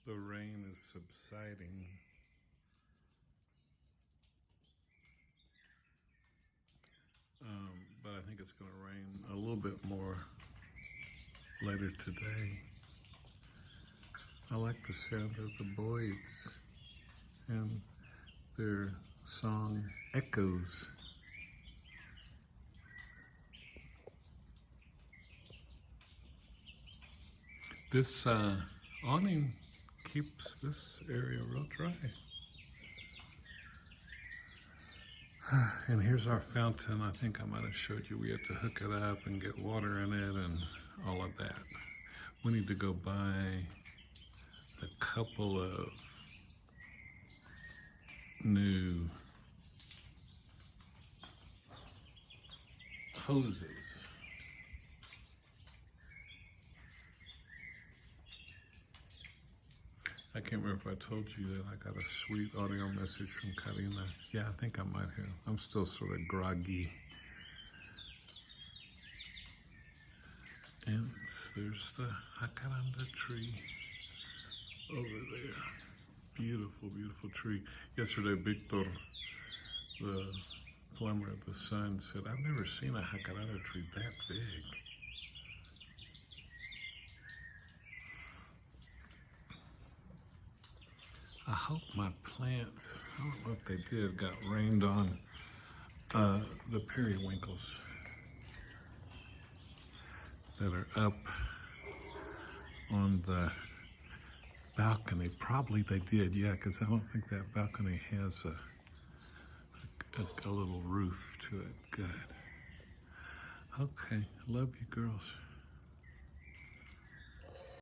The rain is subsiding. But I think it's going to rain a little bit more later today. I like the sound of the Boyds and their song echoes. This awning keeps this area real dry. And here's our fountain. I think I might have showed you. We have to hook it up and get water in it and all of that. We need to go buy a couple of new hoses. I can't remember if I told you that I got a sweet audio message from Karina. Yeah, I think I might have. I'm still sort of groggy. And there's the jacaranda tree over there. Beautiful, beautiful tree. Yesterday, Victor, the plumber of the sun, said, I've never seen a jacaranda tree that big. I hope my plants, I don't know if they did, got rained on. The periwinkles that are up on the balcony. Probably they did, yeah, because I don't think that balcony has a little roof to it. Good. Okay, love you girls.